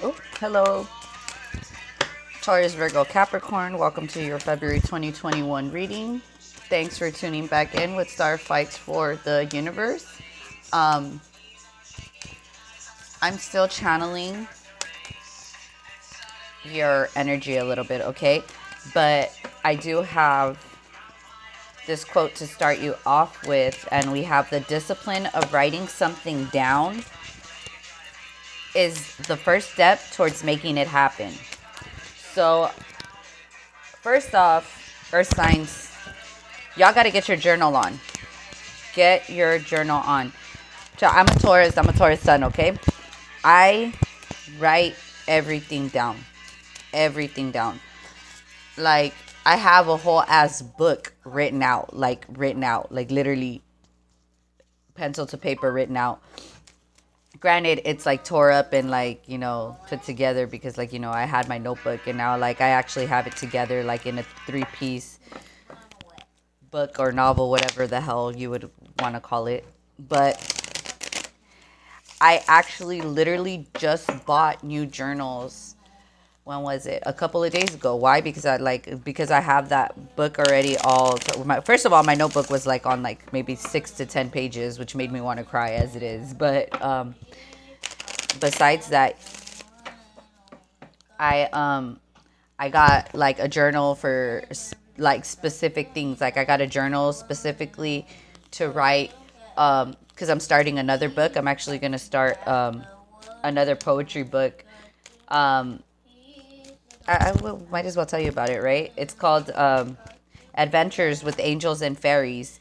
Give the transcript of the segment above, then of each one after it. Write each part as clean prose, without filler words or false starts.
Oh, hello, Taurus, Virgo, Capricorn. Welcome to your February 2021 reading. Thanks for tuning back in with Star Fights for the Universe. Um, I'm still channeling your energy a little bit, okay? But I do have this quote to start you off with, and we have the discipline of writing something down is the first step towards making it happen. So, first off, Earth signs, y'all got to get your journal on. Get your journal on. So I'm a Taurus sun, okay? I write everything down. Everything down. Like, I have a whole ass book written out, like literally pencil to paper written out. Granted, it's like tore up and like, put together because like, I had my notebook and now like I actually have it together like in a 3-piece book or novel, whatever the hell you would want to call it. But I actually literally just bought new journals. When was it? A couple of days ago. Why? Because I have that book already all. First of all, my notebook was like on like maybe 6 to 10 pages, which made me want to cry as it is. But besides that, I got like a journal for like specific things. Like I got a journal specifically to write because I'm starting another book. I'm actually gonna start another poetry book. Um, might as well tell you about it, right? It's called Adventures with Angels and Fairies.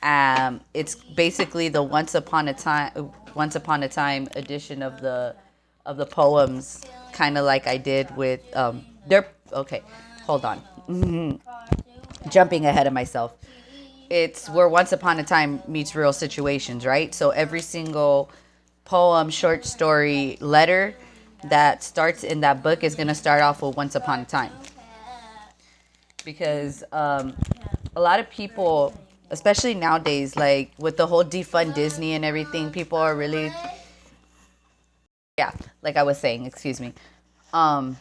It's basically the Once Upon a Time edition of the poems, kind of like I did with they're okay. Hold on, jumping ahead of myself. It's where Once Upon a Time meets real situations, right? So every single poem, short story, letter that starts in that book is going to start off with Once Upon a Time. Because a lot of people, especially nowadays, like with the whole defund Disney and everything, people are really, yeah, like I was saying, excuse me. Um,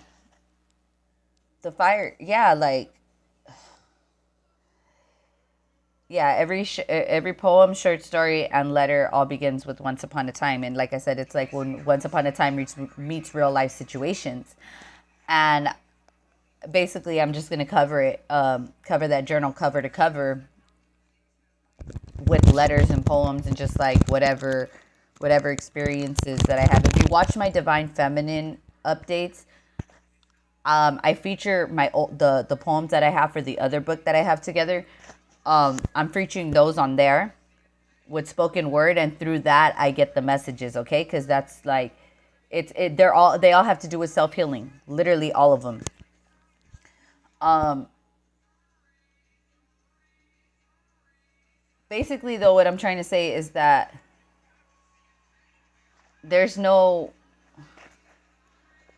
the fire, yeah, like, yeah, every poem, short story, and letter all begins with Once Upon a Time. And like I said, it's like when Once Upon a Time meets real life situations. And basically, I'm just going to cover that journal cover to cover with letters and poems and just like whatever experiences that I have. If you watch my Divine Feminine updates, I feature the poems that I have for the other book that I have together. I'm featuring those on there with spoken word, and through that I get the messages. Okay, because that's like they all have to do with self healing. Literally all of them. Um, Basically, though, what I'm trying to say is that there's no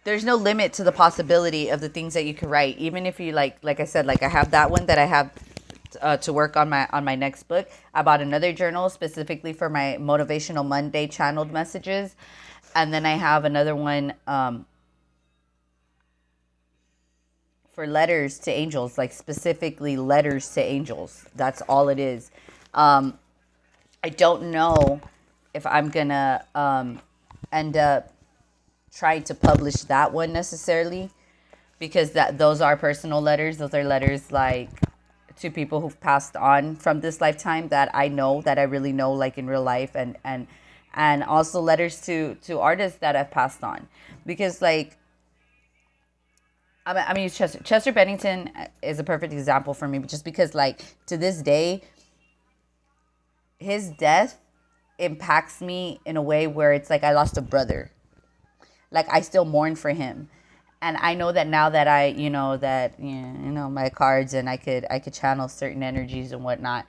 there's no limit to the possibility of the things that you could write. Even if you like I said, like I have that one that I have to work on my next book. I bought another journal specifically for my motivational Monday channeled messages, and then I have another one for letters to angels, like specifically letters to angels. That's all it is. I don't know if I'm gonna end up trying to publish that one necessarily, because those are personal letters. Those are letters like to people who've passed on from this lifetime that I know, that I really know, like in real life, and also letters to artists that have passed on, because like I mean Chester Bennington is a perfect example for me, just because like to this day his death impacts me in a way where it's like I lost a brother. Like I still mourn for him, and I know that now that I my cards, and I could channel certain energies and whatnot.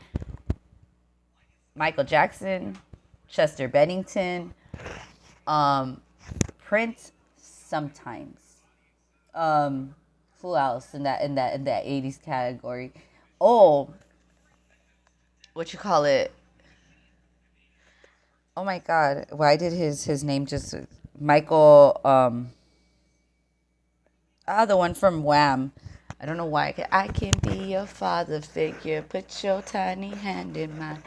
Michael Jackson, Chester Bennington, um, Prince sometimes. Um, who else in that 80s category? Oh, what you call it? Oh my God! Why did his name just Michael? The one from Wham. I don't know why. I can be your father figure. Put your tiny hand in mine.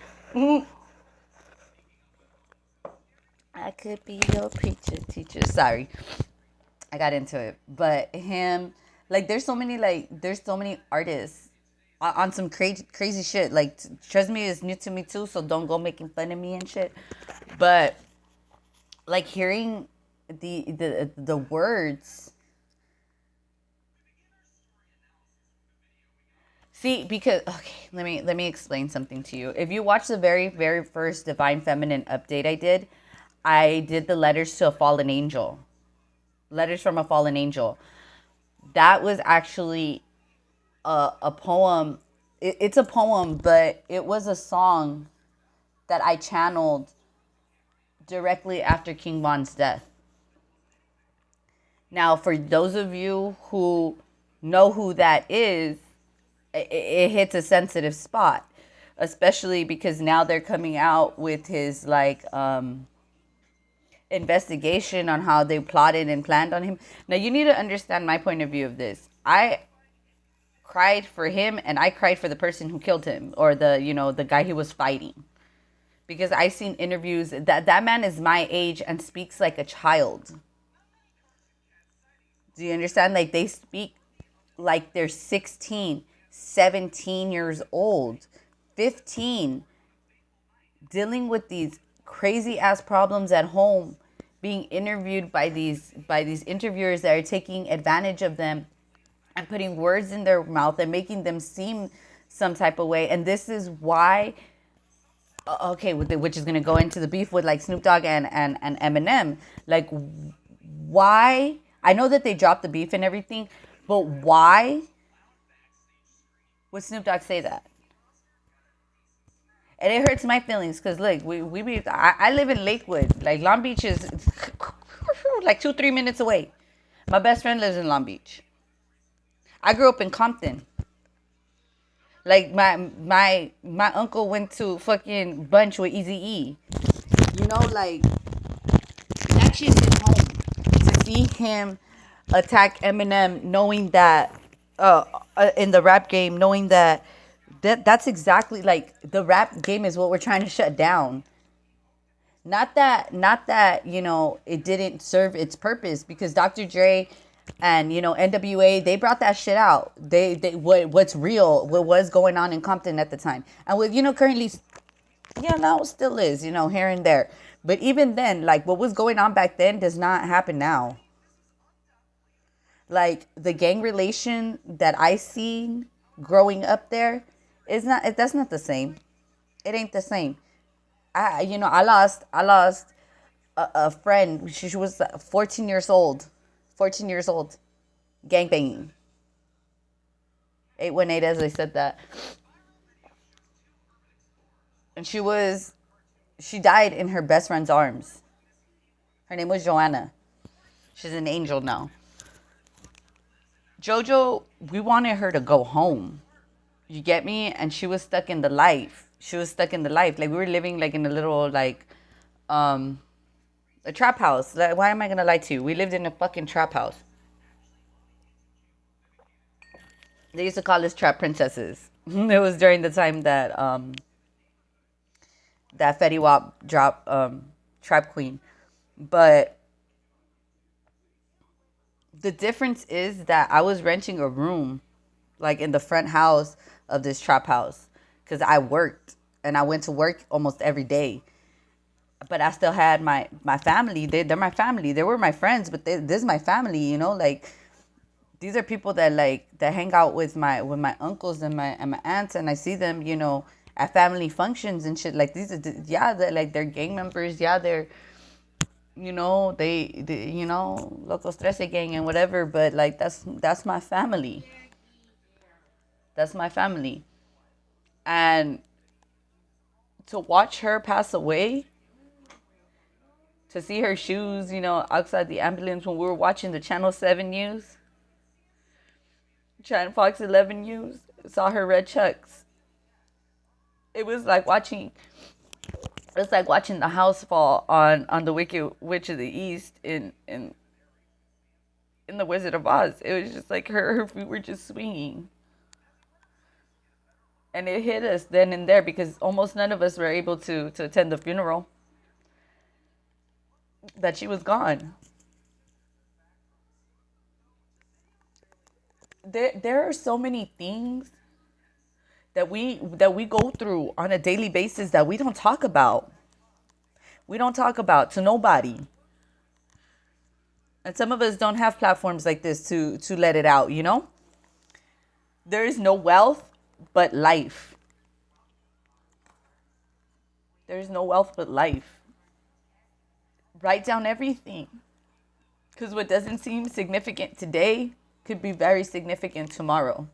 I could be your preacher teacher. Sorry, I got into it. But him, like, there's so many artists on some crazy shit. Like, trust me, is new to me too. So don't go making fun of me and shit. But like hearing the words. See, because okay, let me explain something to you. If you watch the very first Divine Feminine update I did the letters to a fallen angel. Letters from a fallen angel. That was actually a poem. It's a poem, but it was a song that I channeled directly after King Von's death. Now, for those of you who know who that is, it hits a sensitive spot, especially because now they're coming out with his like investigation on how they plotted and planned on him. Now, you need to understand my point of view of this. I cried for him and I cried for the person who killed him, or the guy he was fighting, because I seen interviews that man is my age and speaks like a child. Do you understand? Like, they speak like they're 16, 17 years old, 15, dealing with these crazy ass problems at home, being interviewed by these interviewers that are taking advantage of them and putting words in their mouth and making them seem some type of way. And this is why, okay, which is going to go into the beef with like Snoop Dogg and Eminem. Like, why? I know that they dropped the beef and everything, but why would Snoop Dogg say that? And it hurts my feelings because look, I live in Lakewood. Like, Long Beach is like 2-3 minutes away. My best friend lives in Long Beach. I grew up in Compton. Like, my uncle went to fucking Bunch with Easy E. Like, that shit hit home. To see him attack Eminem, knowing that in the rap game, knowing that's exactly like the rap game is what we're trying to shut down. Not that it didn't serve its purpose, because Dr. Dre and NWA, they brought that shit out. What's real, what was going on in Compton at the time, and with currently, yeah, now it still is, here and there. But even then, like, what was going on back then does not happen now. Like, the gang relation that I seen growing up there is not, that's not the same. It ain't the same. I lost a friend. She was 14 years old. 14 years old. Gang banging. 818, as I said that. And she died in her best friend's arms. Her name was Joanna. She's an angel now. Jojo, we wanted her to go home. You get me? And she was stuck in the life. Like, we were living like in a little like a trap house. Like, why am I gonna lie to you? We lived in a fucking trap house. They used to call us trap princesses. It was during the time that Fetty Wap dropped Trap Queen. But the difference is that I was renting a room like in the front house of this trap house, because I worked and I went to work almost every day. But I still had my family. They're my family. They were my friends, but this is my family. Like, these are people that hang out with my uncles and my aunts, and I see them, at family functions and shit. Like, these are, yeah, they're gang members. Yeah, they're, they Locos Trece gang and whatever. But like, that's my family. That's my family. And to watch her pass away, to see her shoes, outside the ambulance when we were watching the Channel 7 news, Fox 11 news, saw her red chucks. It was like watching the house fall on the Wicked Witch of the East in in The Wizard of Oz. It was just like her feet were just swinging. And it hit us then and there because almost none of us were able to attend the funeral. That she was gone. There are so many things that we go through on a daily basis that we don't talk about. We don't talk about to nobody. And some of us don't have platforms like this to let it out, you know? There is no wealth but life. There is no wealth but life. Write down everything. Because what doesn't seem significant today could be very significant tomorrow.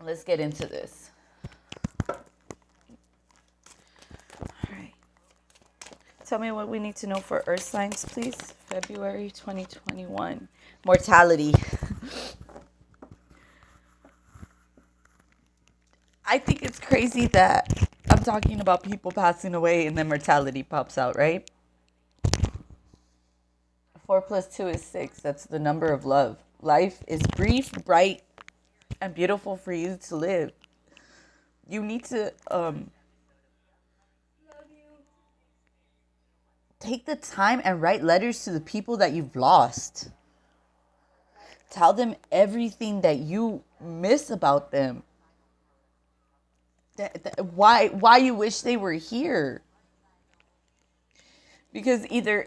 Let's get into this. All right. Tell me what we need to know for earth signs, please. February 2021. Mortality. I think it's crazy that I'm talking about people passing away and then mortality pops out, right? 4 plus 2 is 6. That's the number of love. Life is brief, bright, and beautiful for you to live. You need to take the time and write letters to the people that you've lost. Tell them everything that you miss about them. Why you wish they were here. Because either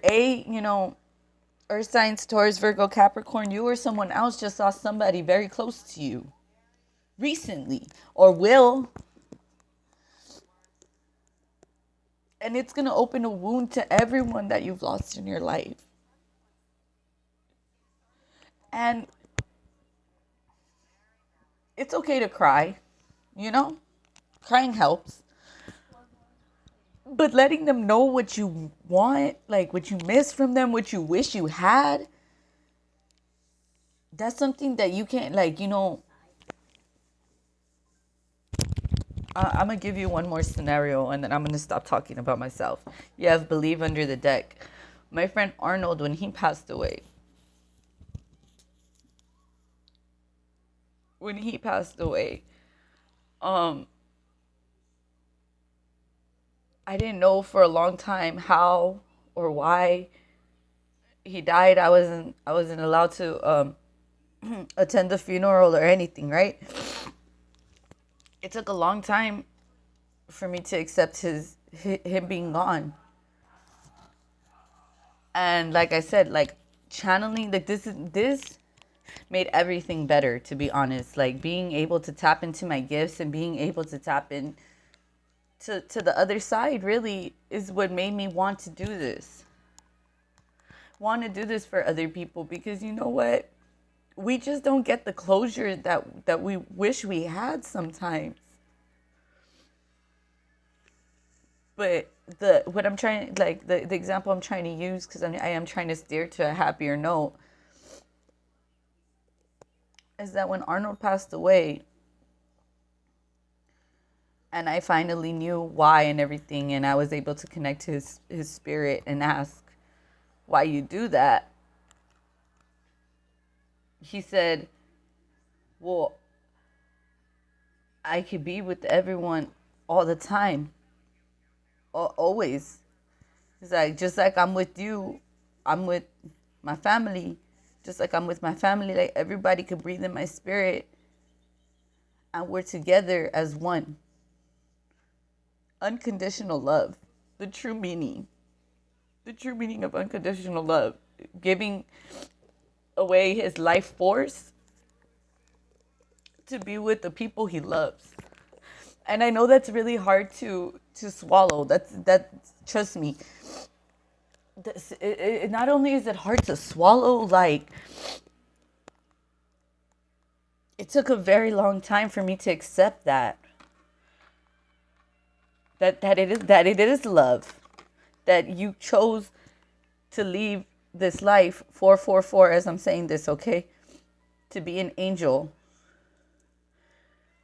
Earth signs, Taurus, Virgo, Capricorn, you or someone else just saw somebody very close to you recently or will. And it's going to open a wound to everyone that you've lost in your life. And it's okay to cry, you know? Crying helps. But letting them know what you want, like what you miss from them, what you wish you had, that's something that you can't, I'm going to give you one more scenario and then I'm going to stop talking about myself. You have Believe under the deck. My friend Arnold, when he passed away, I didn't know for a long time how or why he died. I wasn't allowed to attend the funeral or anything, right? It took a long time for me to accept him being gone. And like I said, like channeling, like this made everything better, to be honest. Like being able to tap into my gifts and being able to tap in to the other side really is what made me want to do this. Want to do this for other people because you know what? We just don't get the closure that we wish we had sometimes. But the example I'm trying to use, because I am trying to steer to a happier note, is that when Arnold passed away, and I finally knew why and everything, and I was able to connect to his spirit and ask why you do that. He said, well, I could be with everyone all the time. Always. It's like, just like I'm with you, I'm with my family. Just like I'm with my family, like everybody could breathe in my spirit. And we're together as one. Unconditional love. The true meaning of unconditional love. Giving away his life force to be with the people he loves. And I know that's really hard to swallow. That trust me. It not only is it hard to swallow, like it took a very long time for me to accept that it is love, that you chose to leave this life 444 as I'm saying this, okay, to be an angel,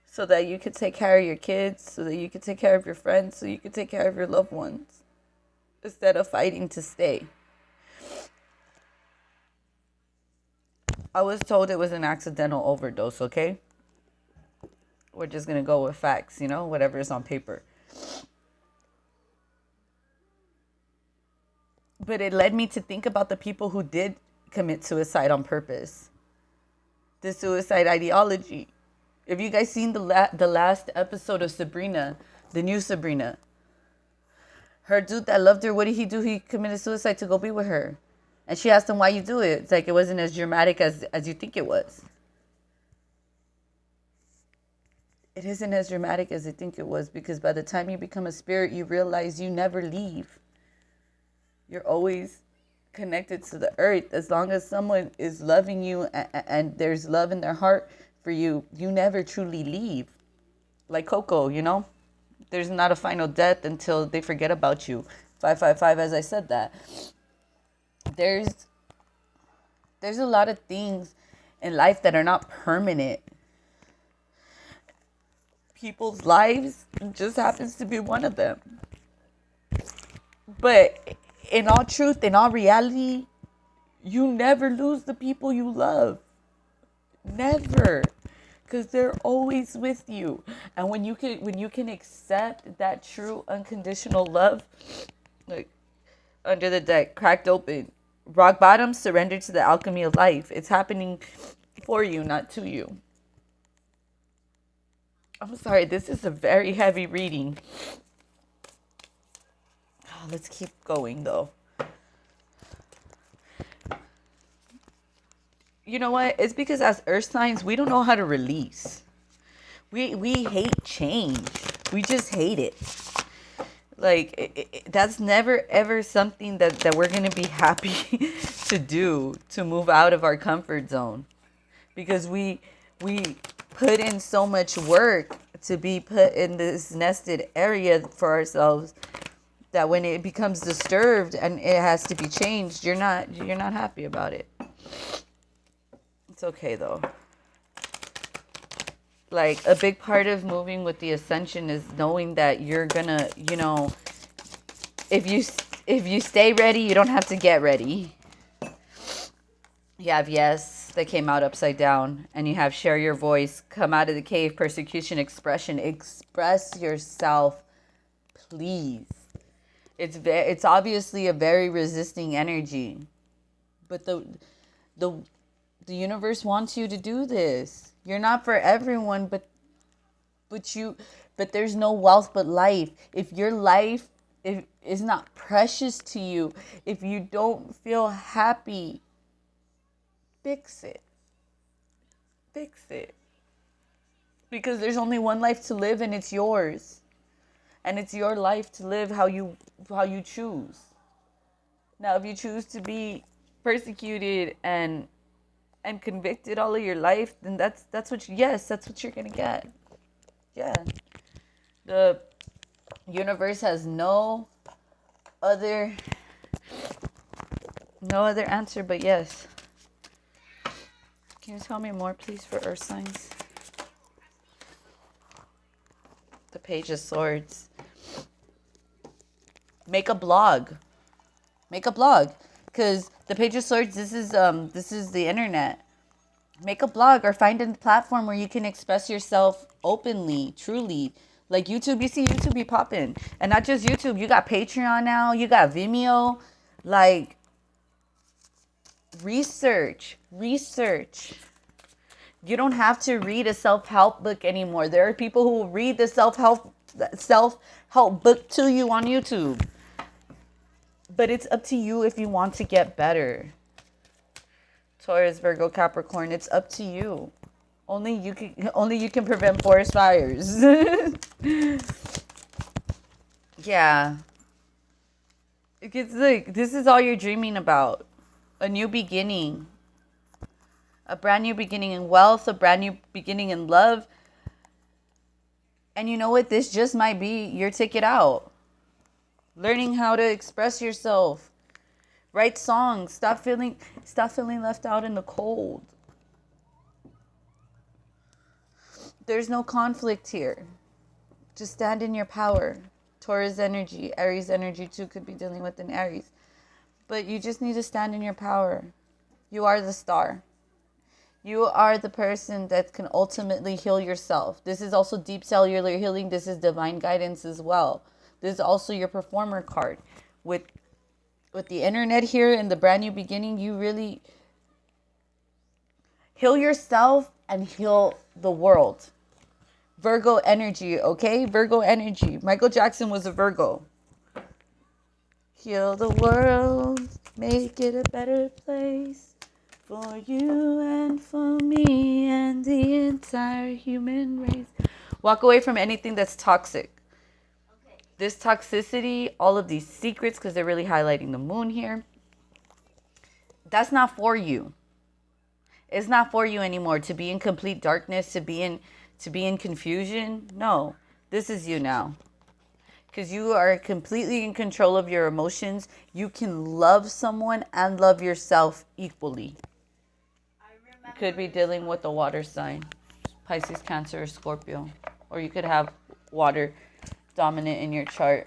so that you could take care of your kids, so that you could take care of your friends, so you could take care of your loved ones, instead of fighting to stay. I was told it was an accidental overdose, okay? We're just going to go with facts, whatever is on paper. But it led me to think about the people who did commit suicide on purpose. The suicide ideology. Have you guys seen the last episode of Sabrina, the new Sabrina? Her dude that loved her, what did he do? He committed suicide to go be with her. And she asked him, why you do it? It's like, it wasn't as dramatic as you think it was. It isn't as dramatic as you think it was, because by the time you become a spirit, you realize you never leave. You're always connected to the earth. As long as someone is loving you and there's love in their heart for you, you never truly leave. Like Coco, there's not a final death until they forget about you. 555, as I said that. There's a lot of things in life that are not permanent. People's lives just happens to be one of them. But in all truth, in all reality, you never lose the people you love. Never. Because they're always with you. And when you can accept that true unconditional love, like under the deck, cracked open, rock bottom, surrender to the alchemy of life. It's happening for you, not to you. I'm sorry, this is a very heavy reading. Oh, let's keep going though. You know what? It's because as earth signs, we don't know how to release. We hate change. We just hate it. Like, that's never ever something that we're going to be happy to do, to move out of our comfort zone. Because we put in so much work to be put in this nested area for ourselves, that when it becomes disturbed and it has to be changed, you're not happy about it. It's okay though. Like, a big part of moving with the ascension is knowing that you're gonna, if you stay ready, you don't have to get ready. You have yes that came out upside down, and you have share your voice, come out of the cave, persecution, expression. Express yourself, please. It's obviously a very resisting energy, but the universe wants you to do this. You're not for everyone, but there's no wealth but life. If your life is not precious to you, if you don't feel happy, fix it. Fix it. Because there's only one life to live, and it's yours. And it's your life to live how you choose. Now, if you choose to be persecuted and convicted all of your life, then that's what you're gonna get. Yeah. The universe has no other answer but yes. Can you tell me more, please, for earth signs? The Page of Swords. Make a blog. Because the Page of Swords, this is the internet. Make a blog or find a platform where you can express yourself openly, truly. Like YouTube, you see YouTube be popping. And not just YouTube, you got Patreon now, you got Vimeo. Like, research. You don't have to read a self-help book anymore. There are people who will read the self-help book to you on YouTube. But it's up to you if you want to get better. Taurus, Virgo, Capricorn, it's up to you. Only you can prevent forest fires. Yeah. It's like, this is all you're dreaming about. A new beginning. A brand new beginning in wealth, a brand new beginning in love. And you know what? This just might be your ticket out. Learning how to express yourself. Write songs. Stop feeling left out in the cold. There's no conflict here. Just stand in your power. Taurus energy, Aries energy too could be dealing with an Aries. But you just need to stand in your power. You are the star. You are the person that can ultimately heal yourself. This is also deep cellular healing. This is divine guidance as well. This is also your performer card. With the internet here in the brand new beginning, you really heal yourself and heal the world. Virgo energy, okay? Virgo energy. Michael Jackson was a Virgo. Heal the world, make it a better place for you and for me and the entire human race. Walk away from anything that's toxic. This toxicity, all of these secrets, because they're really highlighting the moon here, that's not for you. It's not for you anymore to be in complete darkness, to be in confusion. No, this is you now. Because you are completely in control of your emotions. You can love someone and love yourself equally. You could be dealing with a water sign, Pisces, Cancer, or Scorpio. Or you could have water dominant in your chart.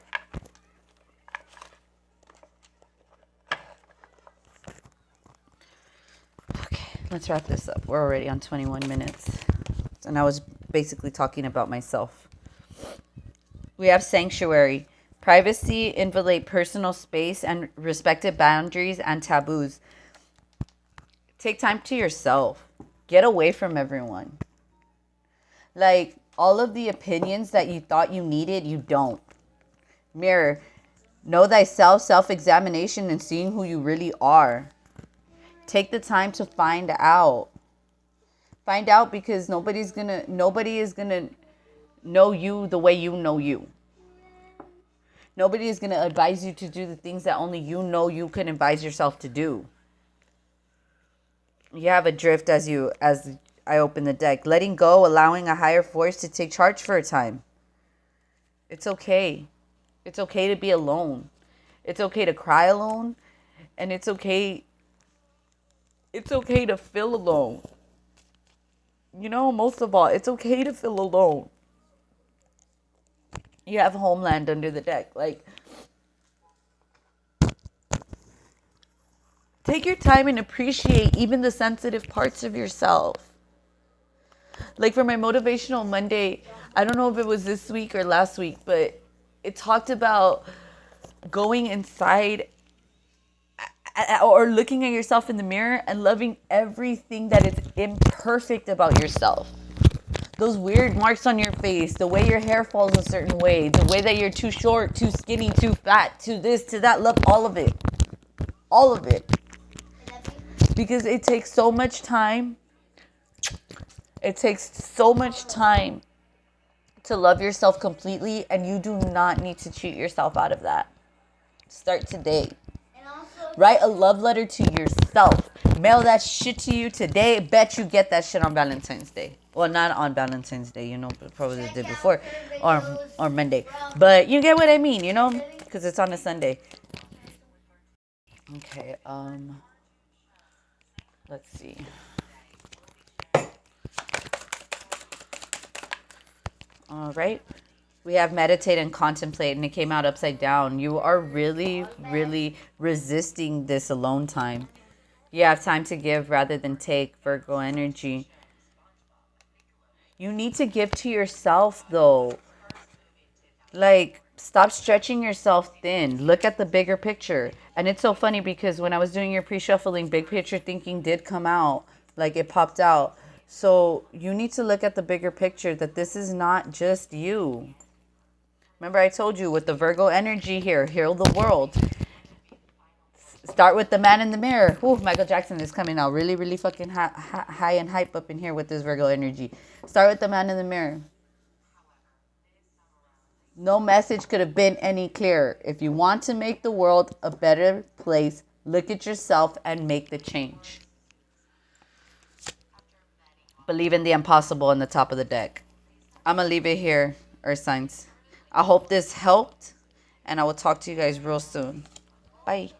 Okay, let's wrap this up. We're already on 21 minutes. And I was basically talking about myself. We have sanctuary. Privacy, inviolate personal space, and respected boundaries and taboos. Take time to yourself. Get away from everyone. Like, all of the opinions that you thought you needed, you don't. Mirror. Know thyself, self-examination, and seeing who you really are. Take the time to find out. Find out, because nobody is gonna know you the way you know you. Nobody is going to advise you to do the things that only you know you can advise yourself to do. You have a drift as I open the deck. Letting go, allowing a higher force to take charge for a time. It's okay. It's okay to be alone. It's okay to cry alone. And it's okay to feel alone. You know, most of all, it's okay to feel alone. You have Homeland under the deck. Like, take your time and appreciate even the sensitive parts of yourself. Like, for my Motivational Monday, I don't know if it was this week or last week, but it talked about going inside or looking at yourself in the mirror and loving everything that is imperfect about yourself. Those weird marks on your face, the way your hair falls a certain way, the way that you're too short, too skinny, too fat, too this, to that. Love all of it. All of it. Because it takes so much time. It takes so much time to love yourself completely, and you do not need to cheat yourself out of that. Start today. Write a love letter to yourself. Mail that shit to you today. Bet you get that shit on Valentine's Day. Well, not on Valentine's Day, you know, but probably the day before or Monday. But you get what I mean, you know, because it's on a Sunday. Okay, let's see. All right. We have meditate and contemplate, and it came out upside down. You are really, really resisting this alone time. You have time to give rather than take, Virgo energy. You need to give to yourself, though. Like, stop stretching yourself thin. Look at the bigger picture. And it's so funny because when I was doing your pre-shuffling, big picture thinking did come out. Like, it popped out. So you need to look at the bigger picture, that this is not just you. Remember, I told you with the Virgo energy here, heal the world. Start with the man in the mirror. Ooh, Michael Jackson is coming out really, really fucking high and hype up in here with this Virgo energy. Start with the man in the mirror. No message could have been any clearer. If you want to make the world a better place, look at yourself and make the change. Believe in the impossible on the top of the deck. I'm going to leave it here, Earth signs. I hope this helped, and I will talk to you guys real soon. Bye.